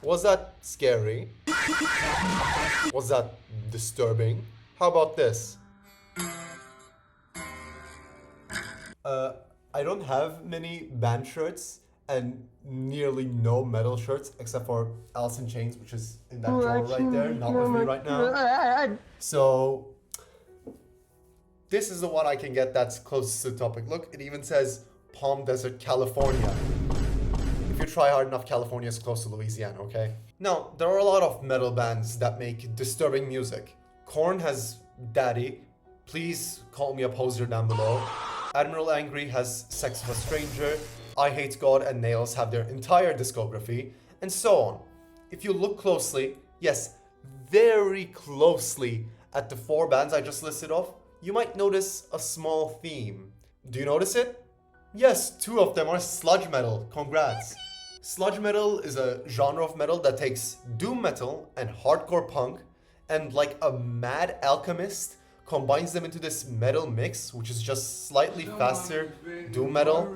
Was that scary? Was that disturbing? How about this? I don't have many band shirts and nearly no metal shirts except for Alice in Chains, which is in that drawer right there, not with me right now. So this is the one I can get that's closest to the topic. Look, it even says Palm Desert, California. If you try hard enough, California is close to Louisiana, okay? Now, there are a lot of metal bands that make disturbing music. Korn has Daddy. Please call me a poser down below. Admiral Angry has Sex of a Stranger. I Hate God and Nails have their entire discography, and so on. If you look closely, yes, very closely at the 4 bands I just listed off, you might notice a small theme. Do you notice it? Yes, 2 of them are sludge metal. Congrats. Sludge metal is a genre of metal that takes doom metal and hardcore punk and, like a mad alchemist, combines them into this metal mix, which is just slightly faster doom metal.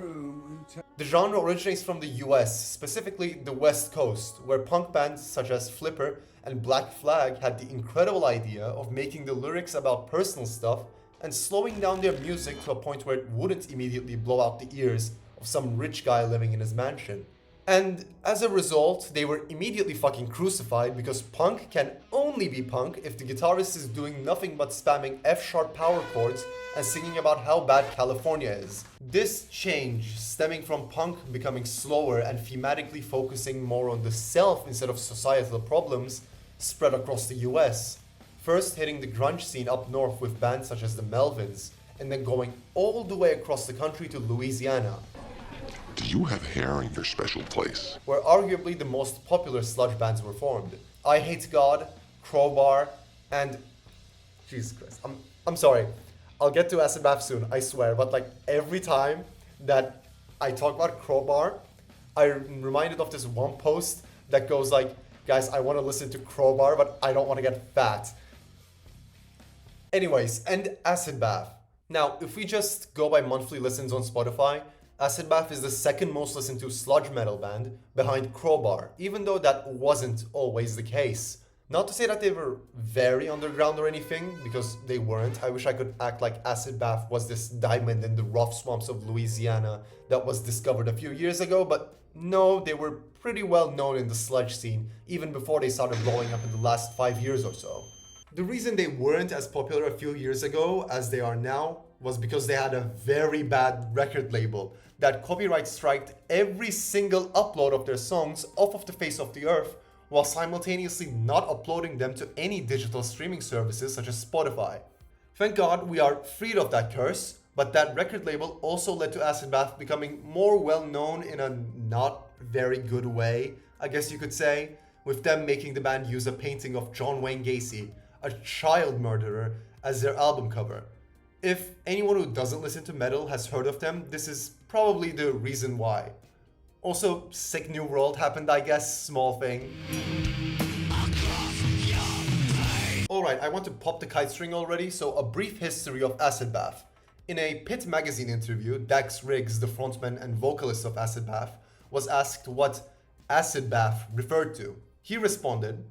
The genre originates from the US, specifically the West Coast, where punk bands such as Flipper and Black Flag had the incredible idea of making the lyrics about personal stuff and slowing down their music to a point where it wouldn't immediately blow out the ears of some rich guy living in his mansion. And as a result, they were immediately fucking crucified because punk can only be punk if the guitarist is doing nothing but spamming F-sharp power chords and singing about how bad California is. This change, stemming from punk becoming slower and thematically focusing more on the self instead of societal problems, spread across the US. First hitting the grunge scene up north with bands such as the Melvins, and then going all the way across the country to Louisiana. Do you have hair in your special place? Where arguably the most popular sludge bands were formed. I Hate God, Crowbar, and... Jesus Christ. I'm sorry. I'll get to Acid Bath soon, I swear. But like every time that I talk about Crowbar, I'm reminded of this one post that goes like, guys, I want to listen to Crowbar, but I don't want to get fat. Anyways, and Acid Bath. Now, if we just go by monthly listens on Spotify, Acid Bath is the second most listened to sludge metal band behind Crowbar, even though that wasn't always the case. Not to say that they were very underground or anything, because they weren't. I wish I could act like Acid Bath was this diamond in the rough swamps of Louisiana that was discovered a few years ago, but no, they were pretty well known in the sludge scene, even before they started blowing up in the last 5 years or so. The reason they weren't as popular a few years ago as they are now was because they had a very bad record label that copyright striked every single upload of their songs off of the face of the earth, while simultaneously not uploading them to any digital streaming services such as Spotify. Thank God we are freed of that curse, but that record label also led to Acid Bath becoming more well known in a not very good way, I guess you could say, with them making the band use a painting of John Wayne Gacy, a child murderer, as their album cover. If anyone who doesn't listen to metal has heard of them, this is probably the reason why. Also, Sick New World happened, I guess, small thing. Alright, I want to pop the kite string already, so a brief history of Acid Bath. In a Pit magazine interview, Dax Riggs, the frontman and vocalist of Acid Bath, was asked what Acid Bath referred to. He responded,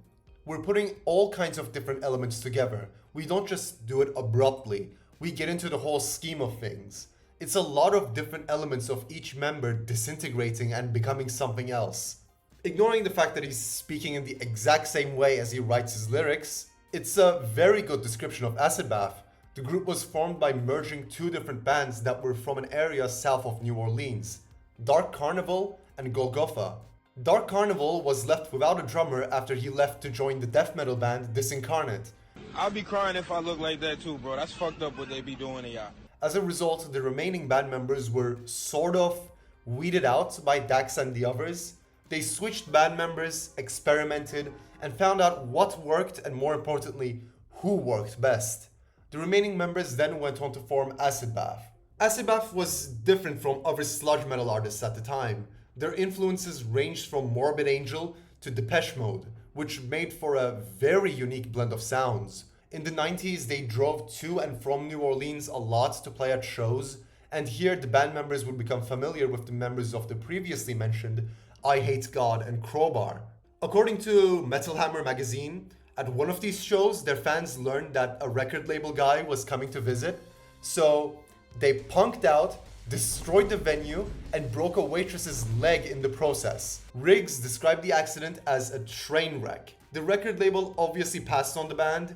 "We're putting all kinds of different elements together. We don't just do it abruptly. We get into the whole scheme of things. It's a lot of different elements of each member disintegrating and becoming something else." Ignoring the fact that he's speaking in the exact same way as he writes his lyrics, it's a very good description of Acid Bath. The group was formed by merging 2 different bands that were from an area south of New Orleans, Dark Carnival and Golgotha. Dark Carnival was left without a drummer after he left to join the death metal band Disincarnate. I'll be crying if I look like that too, bro. That's fucked up what they be doing to y'all. As a result, the remaining band members were sort of weeded out by Dax and the others. They switched band members, experimented, and found out what worked and, more importantly, who worked best. The remaining members then went on to form Acid Bath. Acid Bath was different from other sludge metal artists at the time. Their influences ranged from Morbid Angel to Depeche Mode, which made for a very unique blend of sounds. In the 90s, they drove to and from New Orleans a lot to play at shows, and here the band members would become familiar with the members of the previously mentioned I Hate God and Crowbar. According to Metal Hammer magazine, at one of these shows, their fans learned that a record label guy was coming to visit, so they punked out, destroyed the venue, and broke a waitress's leg in the process. Riggs described the accident as a train wreck. The record label obviously passed on the band.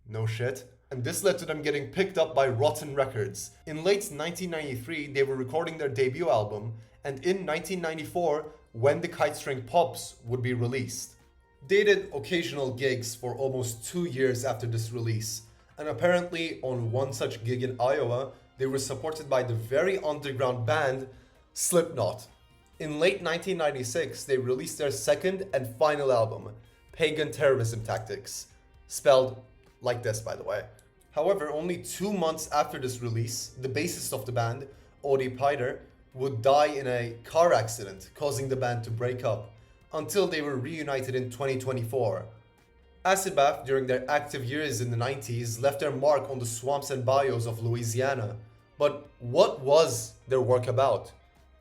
No shit. And this led to them getting picked up by Rotten Records. In late 1993, they were recording their debut album, and in 1994, When the Kite String Pops would be released. They did occasional gigs for almost 2 years after this release, and apparently on one such gig in Iowa, they were supported by the very underground band Slipknot. In late 1996, they released their second and final album, Pagan Terrorism Tactics, spelled like this, by the way. However, only 2 months after this release, the bassist of the band, Odie Piter, would die in a car accident, causing the band to break up, until they were reunited in 2024. Acid Bath, during their active years in the 90s, left their mark on the swamps and bayous of Louisiana. But what was their work about?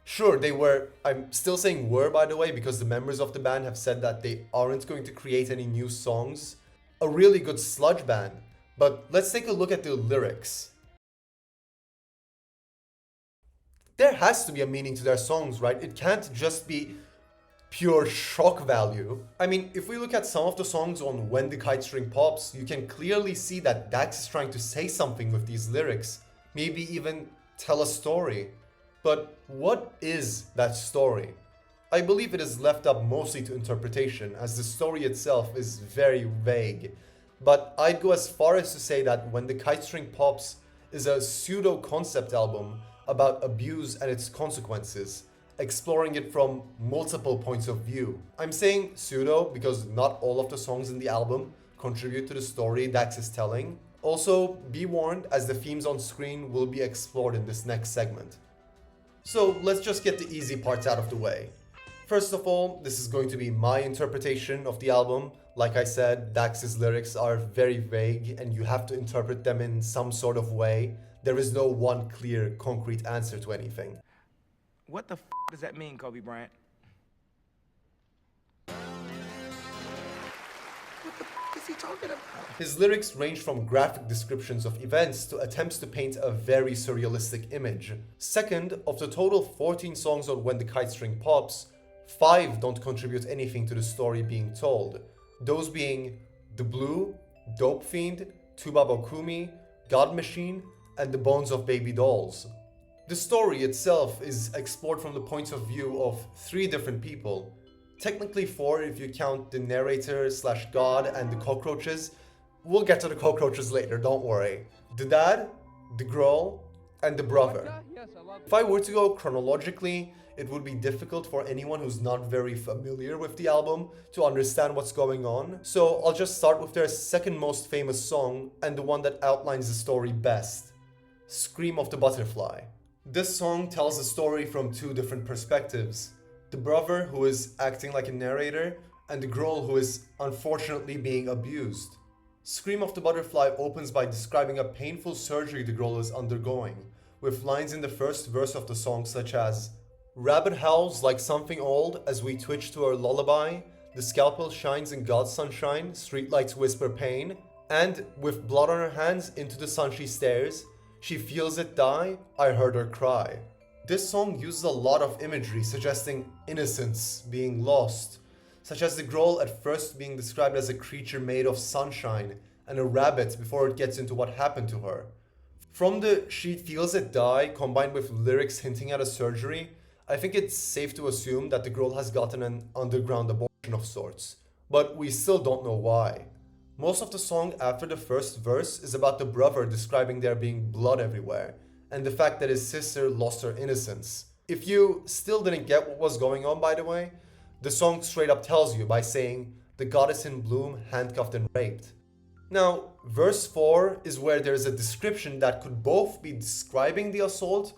Sure, they were, I'm still saying were by the way, because the members of the band have said that they aren't going to create any new songs, a really good sludge band. But let's take a look at the lyrics. There has to be a meaning to their songs, right? It can't just be pure shock value. I mean, if we look at some of the songs on When the Kite String Pops, you can clearly see that Dax is trying to say something with these lyrics. Maybe even tell a story. But what is that story? I believe it is left up mostly to interpretation, as the story itself is very vague. But I'd go as far as to say that When the Kite String Pops is a pseudo-concept album about abuse and its consequences, exploring it from multiple points of view. I'm saying pseudo because not all of the songs in the album contribute to the story Dax is telling. Also, be warned, as the themes on screen will be explored in this next segment. So let's just get the easy parts out of the way. First of all, this is going to be my interpretation of the album. Like I said, Dax's lyrics are very vague and you have to interpret them in some sort of way. There is no one clear, concrete answer to anything. What the f does that mean, Kobe Bryant? What the f is he talking about? His lyrics range from graphic descriptions of events to attempts to paint a very surrealistic image. Second, of the total 14 songs on When the Kite String Pops, 5 don't contribute anything to the story being told. Those being The Blue, Dope Fiend, Tubabokumi, God Machine, and The Bones of Baby Dolls. The story itself is explored from the points of view of 3 different people. Technically 4 if you count the narrator / God and the cockroaches. We'll get to the cockroaches later, don't worry. The dad, the girl, and the brother. If I were to go chronologically, it would be difficult for anyone who's not very familiar with the album to understand what's going on. So I'll just start with their second most famous song and the one that outlines the story best. Scream of the Butterfly. This song tells the story from 2 different perspectives. The brother, who is acting like a narrator, and the girl who is unfortunately being abused. Scream of the Butterfly opens by describing a painful surgery the girl is undergoing, with lines in the first verse of the song such as, "Rabbit howls like something old as we twitch to our lullaby, the scalpel shines in God's sunshine, streetlights whisper pain, and with blood on her hands into the sun she stares, she feels it die, I heard her cry." This song uses a lot of imagery suggesting innocence being lost, such as the girl at first being described as a creature made of sunshine and a rabbit before it gets into what happened to her. From the "she feels it die" combined with lyrics hinting at a surgery, I think it's safe to assume that the girl has gotten an underground abortion of sorts, but we still don't know why. Most of the song after the first verse is about the brother describing there being blood everywhere, and the fact that his sister lost her innocence. If you still didn't get what was going on, by the way, the song straight up tells you by saying, "The goddess in bloom, handcuffed and raped." Now, verse 4 is where there is a description that could both be describing the assault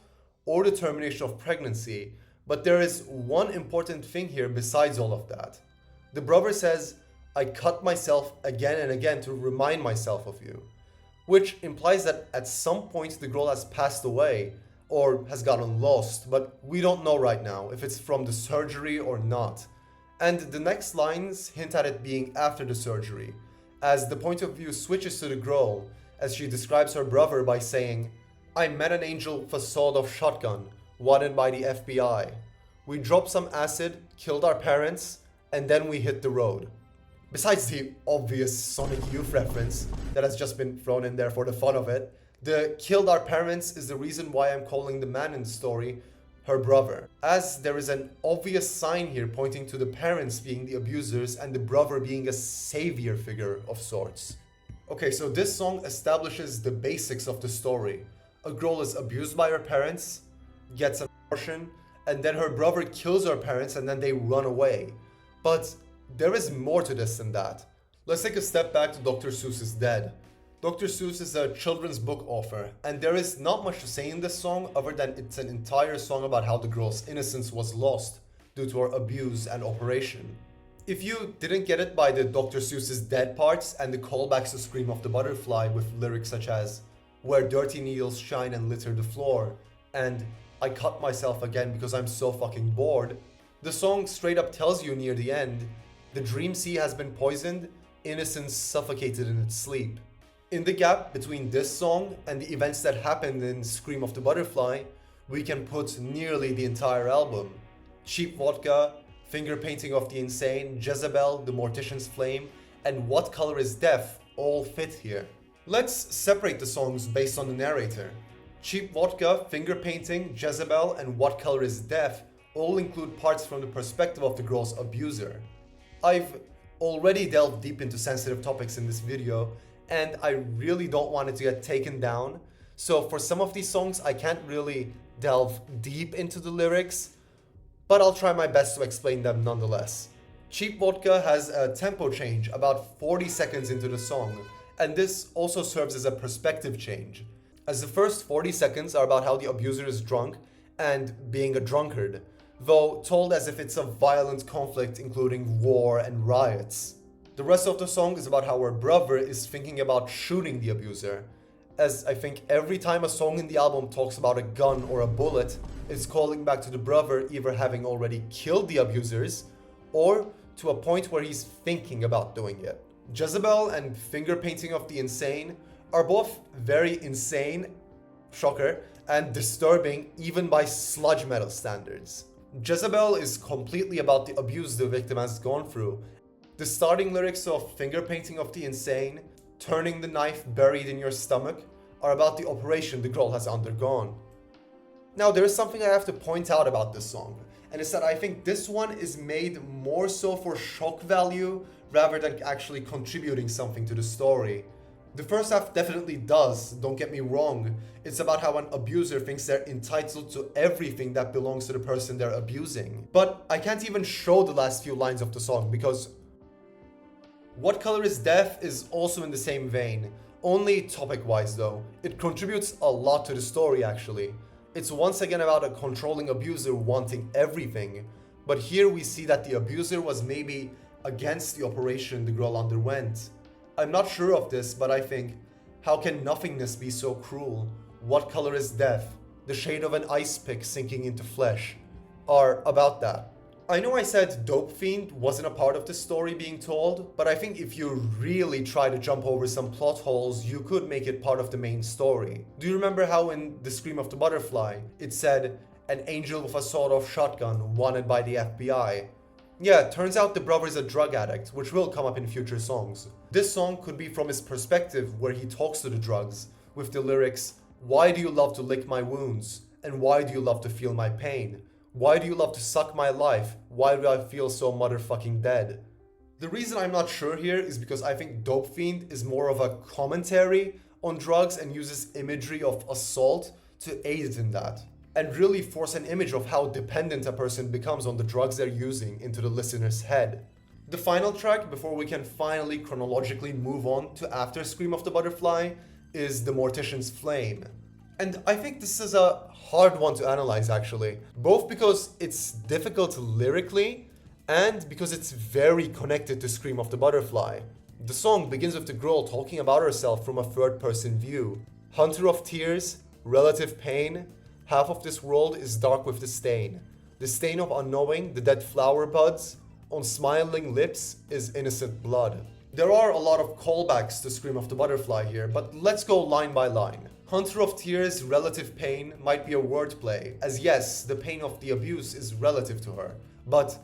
or the termination of pregnancy, but there is one important thing here besides all of that. The brother says, "I cut myself again and again to remind myself of you," which implies that at some point the girl has passed away or has gotten lost, but we don't know right now if it's from the surgery or not. And the next lines hint at it being after the surgery, as the point of view switches to the girl as she describes her brother by saying, "I met an angel with a sawed-off shotgun, wanted by the FBI. We dropped some acid, killed our parents, and then we hit the road." Besides the obvious Sonic Youth reference that has just been thrown in there for the fun of it, the "killed our parents" is the reason why I'm calling the man in the story her brother, as there is an obvious sign here pointing to the parents being the abusers and the brother being a savior figure of sorts. Okay, so this song establishes the basics of the story. A girl is abused by her parents, gets an abortion, and then her brother kills her parents and then they run away. But there is more to this than that. Let's take a step back to Dr. Seuss's Dead. Dr. Seuss is a children's book author, and there is not much to say in this song other than it's an entire song about how the girl's innocence was lost due to her abuse and operation. If you didn't get it by the Dr. Seuss's Dead parts and the callbacks to Scream of the Butterfly with lyrics such as "Where dirty needles shine and litter the floor," and "I cut myself again because I'm so fucking bored," the song straight up tells you near the end, the dream sea has been poisoned, innocence suffocated in its sleep. In the gap between this song and the events that happened in Scream of the Butterfly, we can put nearly the entire album. Cheap Vodka, Finger Painting of the Insane, Jezebel, The Mortician's Flame, and What Color is Death all fit here. Let's separate the songs based on the narrator. Cheap Vodka, Finger Painting, Jezebel, and What Color is Death all include parts from the perspective of the girl's abuser. I've already delved deep into sensitive topics in this video, and I really don't want it to get taken down. So for some of these songs, I can't really delve deep into the lyrics, but I'll try my best to explain them nonetheless. Cheap Vodka has a tempo change about 40 seconds into the song, and this also serves as a perspective change, as the first 40 seconds are about how the abuser is drunk and being a drunkard, though told as if it's a violent conflict including war and riots. The rest of the song is about how her brother is thinking about shooting the abuser, as I think every time a song in the album talks about a gun or a bullet, it's calling back to the brother either having already killed the abusers or to a point where he's thinking about doing it. Jezebel and Finger Painting of the Insane are both very insane, shocker, and disturbing even by sludge metal standards. Jezebel is completely about the abuse the victim has gone through. The starting lyrics of Finger Painting of the Insane, "Turning the knife buried in your stomach," are about the operation the girl has undergone. Now, there is something I have to point out about this song, and it's that I think this one is made more so for shock value rather than actually contributing something to the story. The first half definitely does, don't get me wrong. It's about how an abuser thinks they're entitled to everything that belongs to the person they're abusing. But I can't even show the last few lines of the song because What Color is Death is also in the same vein, only topic-wise though. It contributes a lot to the story actually. It's once again about a controlling abuser wanting everything, but here we see that the abuser was maybe against the operation the girl underwent. I'm not sure of this, but I think, how can nothingness be so cruel? What color is death? The shade of an ice pick sinking into flesh are about that. I know I said Dope Fiend wasn't a part of the story being told, but I think if you really try to jump over some plot holes, you could make it part of the main story. Do you remember how in The Scream of the Butterfly, it said, "An angel with a sawed-off shotgun wanted by the FBI"? Yeah, turns out the brother is a drug addict, which will come up in future songs. This song could be from his perspective, where he talks to the drugs, with the lyrics, "Why do you love to lick my wounds? And why do you love to feel my pain? Why do you love to suck my life? Why do I feel so motherfucking dead?" The reason I'm not sure here is because I think Dope Fiend is more of a commentary on drugs and uses imagery of assault to aid in that, and really force an image of how dependent a person becomes on the drugs they're using into the listener's head. The final track, before we can finally chronologically move on to after Scream of the Butterfly, is The Mortician's Flame. And I think this is a hard one to analyze actually, both because it's difficult lyrically and because it's very connected to Scream of the Butterfly. The song begins with the girl talking about herself from a third-person view. Hunter of tears, relative pain, half of this world is dark with the stain of unknowing, the dead flower buds, on smiling lips is innocent blood. There are a lot of callbacks to Scream of the Butterfly here, but let's go line by line. Hunter of Tears' relative pain might be a wordplay, as yes, the pain of the abuse is relative to her, but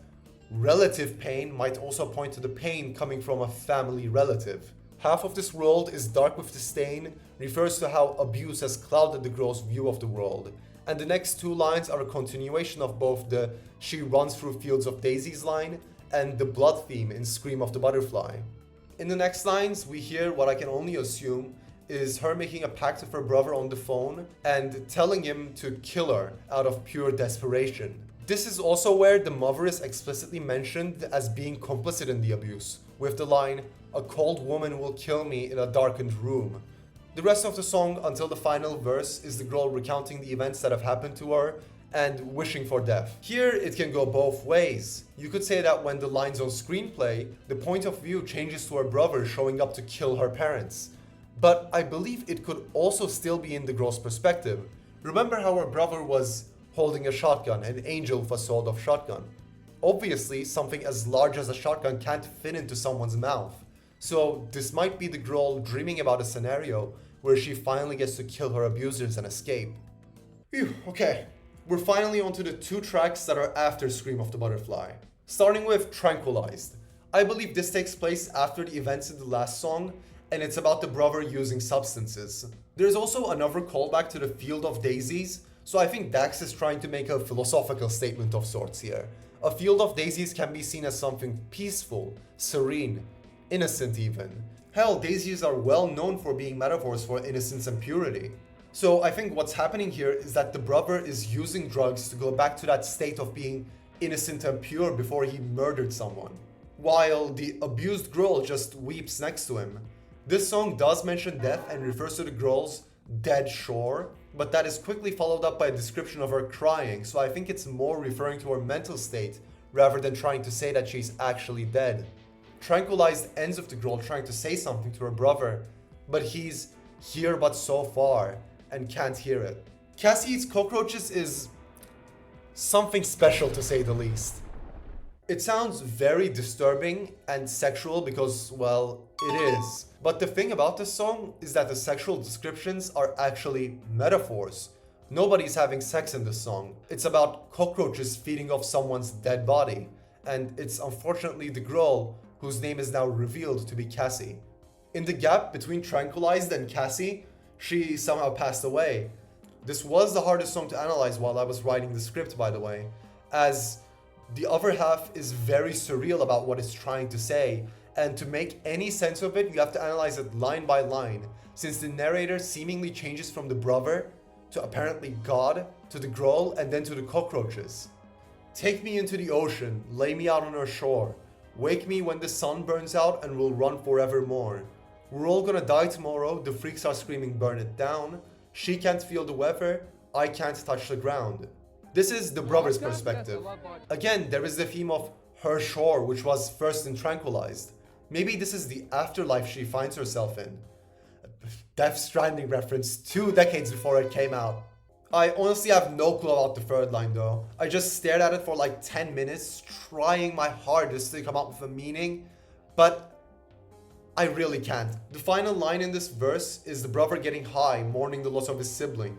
relative pain might also point to the pain coming from a family relative. Half of this world is dark with disdain refers to how abuse has clouded the girl's view of the world, and the next two lines are a continuation of both the "she runs through fields of daisies" line and the blood theme in Scream of the Butterfly. In the next lines, we hear what I can only assume is her making a pact with her brother on the phone and telling him to kill her out of pure desperation. This is also where the mother is explicitly mentioned as being complicit in the abuse, with the line, "A cold woman will kill me in a darkened room." The rest of the song until the final verse is the girl recounting the events that have happened to her and wishing for death. Here it can go both ways. You could say that when the lines on screenplay, the point of view changes to her brother showing up to kill her parents. But I believe it could also still be in the girl's perspective. Remember how her brother was holding a shotgun, an angel with a sawed-off shotgun. Obviously, something as large as a shotgun can't fit into someone's mouth. So this might be the girl dreaming about a scenario where she finally gets to kill her abusers and escape. Phew, okay. We're finally onto the two tracks that are after Scream of the Butterfly. Starting with Tranquilized. I believe this takes place after the events in the last song, and it's about the brother using substances. There's also another callback to the Field of Daisies, so I think Dax is trying to make a philosophical statement of sorts here. A field of daisies can be seen as something peaceful, serene, innocent even. Hell, daisies are well known for being metaphors for innocence and purity. So I think what's happening here is that the brother is using drugs to go back to that state of being innocent and pure before he murdered someone, while the abused girl just weeps next to him. This song does mention death and refers to the girl's dead shore, but that is quickly followed up by a description of her crying, so I think it's more referring to her mental state rather than trying to say that she's actually dead. Tranquilized ends with the girl trying to say something to her brother, but he's here but so far and can't hear it. Cassie Eats Cockroaches is something special to say the least. It sounds very disturbing and sexual because, well, it is. But the thing about this song is that the sexual descriptions are actually metaphors. Nobody's having sex in this song. It's about cockroaches feeding off someone's dead body. And it's unfortunately the girl whose name is now revealed to be Cassie. In the gap between Tranquilized and Cassie, she somehow passed away. This was the hardest song to analyze while I was writing the script, by the way, as the other half is very surreal about what it's trying to say, and to make any sense of it, you have to analyze it line by line, since the narrator seemingly changes from the brother to apparently God, to the girl, and then to the cockroaches. Take me into the ocean, lay me out on her shore, wake me when the sun burns out and we'll run forevermore. We're all gonna die tomorrow, the freaks are screaming burn it down, she can't feel the weather, I can't touch the ground. This is the brother's perspective. Again, there is the theme of her shore, which was first in Tranquilized. Maybe this is the afterlife she finds herself in. Death Stranding reference 2 decades before it came out. I honestly have no clue about the third line though. I just stared at it for like 10 minutes, trying my hardest to come up with a meaning, but I really can't. The final line in this verse is the brother getting high, mourning the loss of his sibling.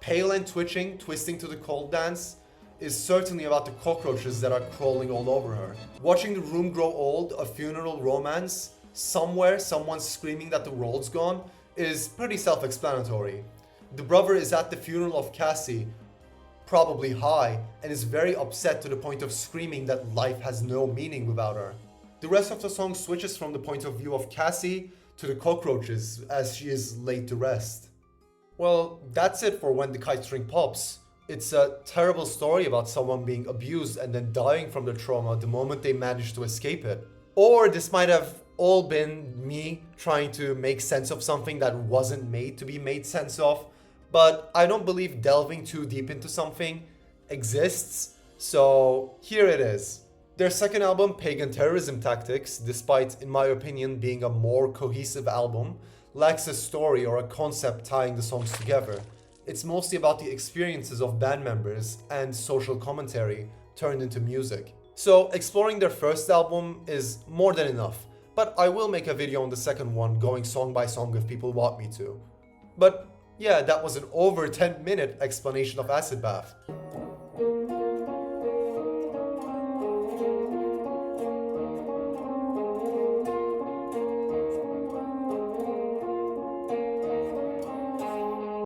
Pale and twitching, twisting to the cold dance, is certainly about the cockroaches that are crawling all over her. Watching the room grow old, a funeral romance, somewhere someone's screaming that the world's gone, is pretty self-explanatory. The brother is at the funeral of Cassie, probably high, and is very upset to the point of screaming that life has no meaning without her. The rest of the song switches from the point of view of Cassie to the cockroaches as she is laid to rest. Well, that's it for When the Kite String Pops. It's a terrible story about someone being abused and then dying from the trauma the moment they manage to escape it. Or this might have all been me trying to make sense of something that wasn't made to be made sense of, but I don't believe delving too deep into something exists, so here it is. Their second album, Pagan Terrorism Tactics, despite, in my opinion, being a more cohesive album, lacks a story or a concept tying the songs together. It's mostly about the experiences of band members and social commentary turned into music. So exploring their first album is more than enough, but I will make a video on the second one going song by song if people want me to. But yeah, that was an over 10-minute explanation of Acid Bath.